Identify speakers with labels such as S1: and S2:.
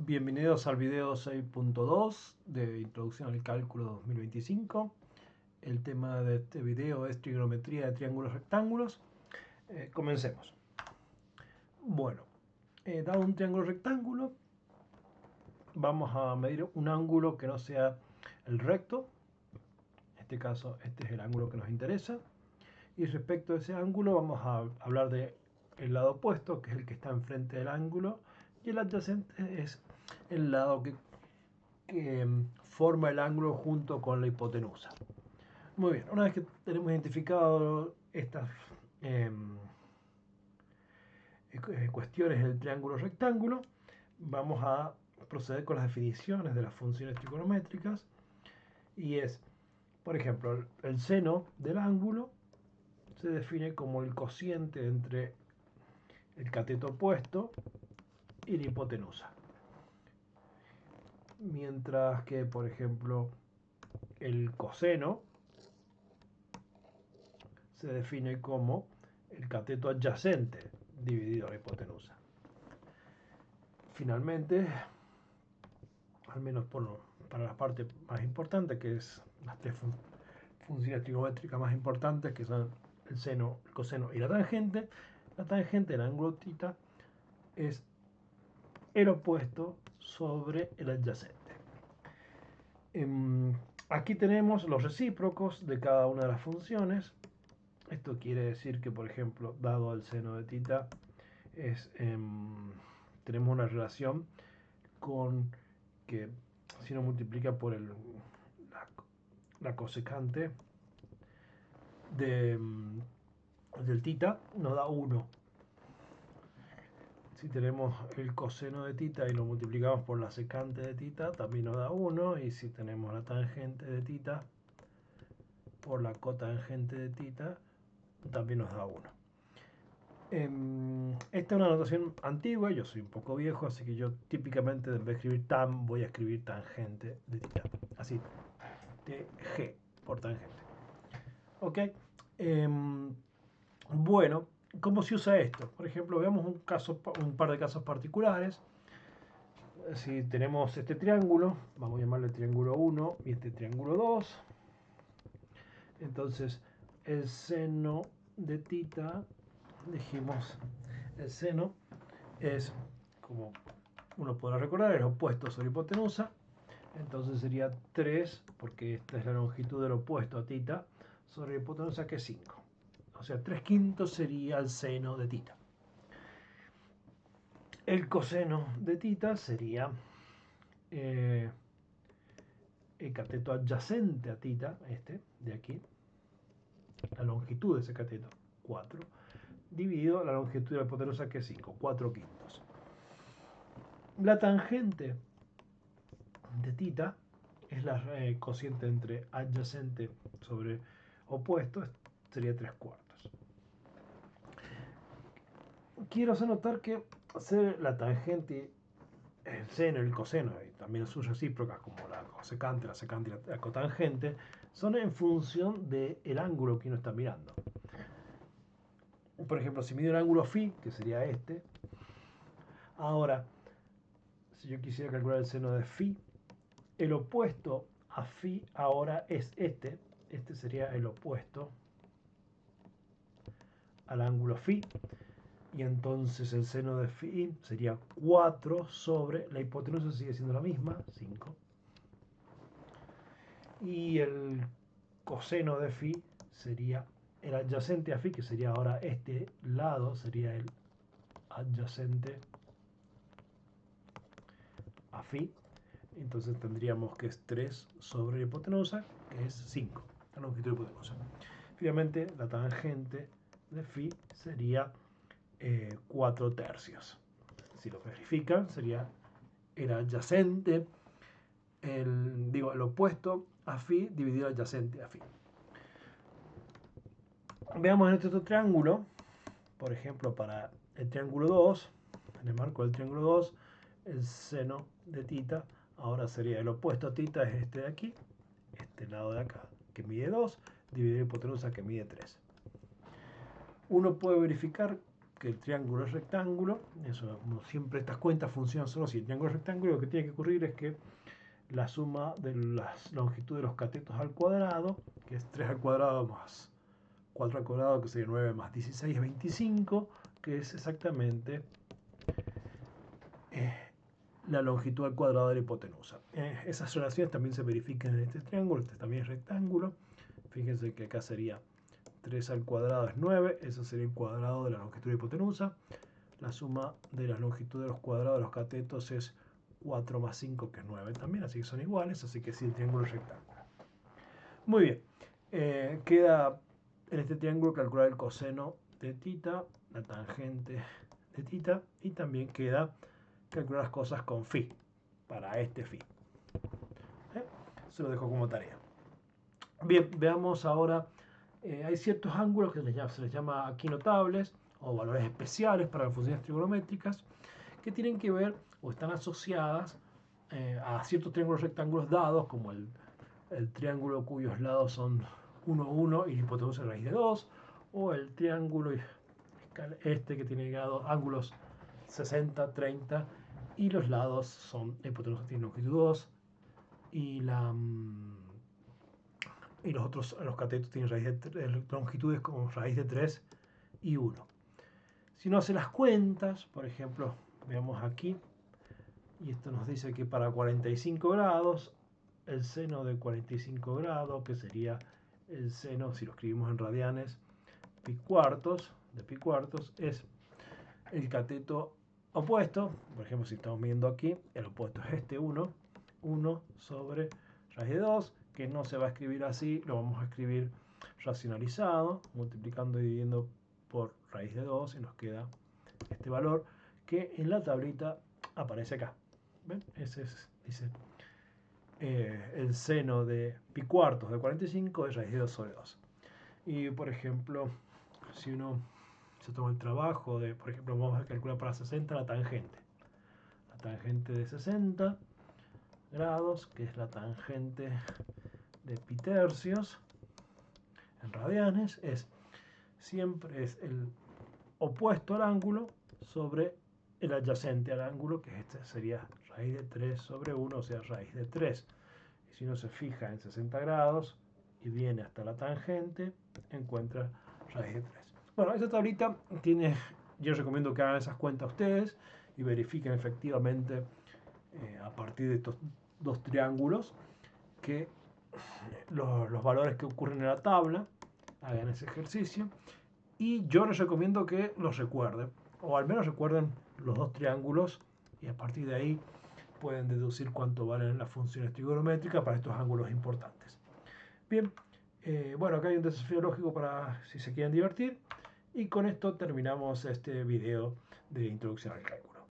S1: Bienvenidos al video 6.2 de Introducción al Cálculo 2025. El tema de este video es trigonometría de triángulos rectángulos. Comencemos. Bueno, dado un triángulo rectángulo, vamos a medir un ángulo que no sea el recto. En este caso, este es el ángulo que nos interesa. Y respecto a ese ángulo, vamos a hablar del lado opuesto, que es el que está enfrente del ángulo, y el adyacente es el lado que forma el ángulo junto con la hipotenusa. Muy bien, una vez que tenemos identificado estas cuestiones del triángulo rectángulo, vamos a proceder con las definiciones de las funciones trigonométricas. Y es, por ejemplo, el seno del ángulo se define como el cociente entre el cateto opuesto y la hipotenusa. Mientras que, por ejemplo, el coseno se define como el cateto adyacente dividido la hipotenusa. Finalmente, al menos para la parte más importante, que es las tres funciones trigonométricas más importantes, que son el seno, el coseno y la tangente del ángulo θ es el opuesto sobre el adyacente. Aquí tenemos los recíprocos de cada una de las funciones. Esto quiere decir que, por ejemplo, dado el seno de θ, tenemos una relación con que si uno multiplica por la cosecante del θ, nos da 1. Si tenemos el coseno de θ y lo multiplicamos por la secante de θ, también nos da 1. Y si tenemos la tangente de θ por la cotangente de θ, también nos da 1. Esta es una notación antigua, yo soy un poco viejo, así que yo típicamente en vez de escribir tan, voy a escribir tangente de θ. Así, TG por tangente. Ok. Bueno, ¿cómo se usa esto? Por ejemplo, veamos un par de casos particulares. Si tenemos este triángulo, vamos a llamarle triángulo 1 y este triángulo 2. Entonces, el seno de θ, dijimos, el seno es, como uno podrá recordar, el opuesto sobre hipotenusa. Entonces sería 3, porque esta es la longitud del opuesto a θ, sobre hipotenusa, que es 5. O sea, 3/5 sería el seno de θ. El coseno de θ sería el cateto adyacente a θ, este de aquí, la longitud de ese cateto, 4, dividido la longitud de la hipotenusa, que es 5, 4/5. La tangente de θ es la cociente entre adyacente sobre opuesto, sería 3/4. Quiero hacer notar que hacer la tangente, el seno, el coseno y también sus recíprocas como la cosecante, la secante y la cotangente son en función del ángulo que uno está mirando. Por ejemplo, si mido el ángulo φ, que sería este, ahora, si yo quisiera calcular el seno de φ, el opuesto a φ ahora es este sería el opuesto al ángulo φ, y entonces el seno de φ sería 4 sobre, la hipotenusa sigue siendo la misma, 5, y el coseno de φ sería el adyacente a φ, que sería ahora este lado, sería el adyacente a φ. Entonces tendríamos que es 3 sobre la hipotenusa, que es 5, la longitud de la hipotenusa. Finalmente, la tangente de φ sería 4 tercios. Si lo verifican, sería el adyacente, el opuesto a φ dividido adyacente a φ. Veamos en este otro triángulo, por ejemplo, para el triángulo 2, en el marco del triángulo 2, el seno de θ ahora sería el opuesto a θ, es este de aquí, este lado de acá, que mide 2, dividido la hipotenusa, que mide 3. Uno puede verificar que el triángulo es rectángulo. Eso, como siempre estas cuentas funcionan solo si el triángulo es rectángulo. Lo que tiene que ocurrir es que la suma de las longitudes de los catetos al cuadrado, que es 3 al cuadrado más 4 al cuadrado, que sería 9 más 16 es 25, que es exactamente la longitud al cuadrado de la hipotenusa. Esas relaciones también se verifican en este triángulo. Este también es rectángulo. Fíjense que acá sería 3 al cuadrado es 9, eso sería el cuadrado de la longitud de la hipotenusa. La suma de las longitudes de los cuadrados de los catetos es 4 más 5, que es 9 también, así que son iguales, así que sí, el triángulo es rectángulo. Muy bien, queda en este triángulo calcular el coseno de θ, la tangente de θ, y también queda calcular las cosas con phi, para este phi. Se lo dejo como tarea. Bien, veamos ahora, hay ciertos ángulos que se les llama aquí notables, o valores especiales para las funciones trigonométricas, que tienen que ver o están asociadas a ciertos triángulos rectángulos dados, como el triángulo cuyos lados son 1, 1 y la hipotenusa raíz de 2, o el triángulo este que tiene ángulos 60, 30 y los lados son, la hipotenusa tiene longitud 2 y y los otros, los catetos tienen longitudes como raíz de 3 y 1. Si no hace las cuentas, por ejemplo, veamos aquí, y esto nos dice que para 45 grados, el seno de 45 grados, que sería el seno, si lo escribimos en radianes, pi cuartos, es el cateto opuesto. Por ejemplo, si estamos viendo aquí, el opuesto es este 1 sobre raíz de 2, que no se va a escribir así, lo vamos a escribir racionalizado, multiplicando y dividiendo por raíz de 2, y nos queda este valor que en la tablita aparece acá. ¿Ven? Ese es, dice, el seno de pi cuartos de 45 es raíz de 2 sobre 2. Y por ejemplo, si uno se toma el trabajo de, por ejemplo, vamos a calcular para 60 la tangente. La tangente de 60 grados, que es la tangente de pi tercios en radianes, siempre es el opuesto al ángulo sobre el adyacente al ángulo, que este sería raíz de 3 sobre 1, o sea, raíz de 3. Y si uno se fija en 60 grados y viene hasta la tangente, encuentra raíz de 3. Bueno, esta tablita tiene, yo recomiendo que hagan esas cuentas ustedes y verifiquen efectivamente a partir de estos dos triángulos que los valores que ocurren en la tabla, hagan ese ejercicio. Y yo les recomiendo que los recuerden, o al menos recuerden los dos triángulos, y a partir de ahí pueden deducir cuánto valen las funciones trigonométricas para estos ángulos importantes. Bien, bueno, acá hay un desafío lógico para si se quieren divertir, y con esto terminamos este video de introducción al cálculo.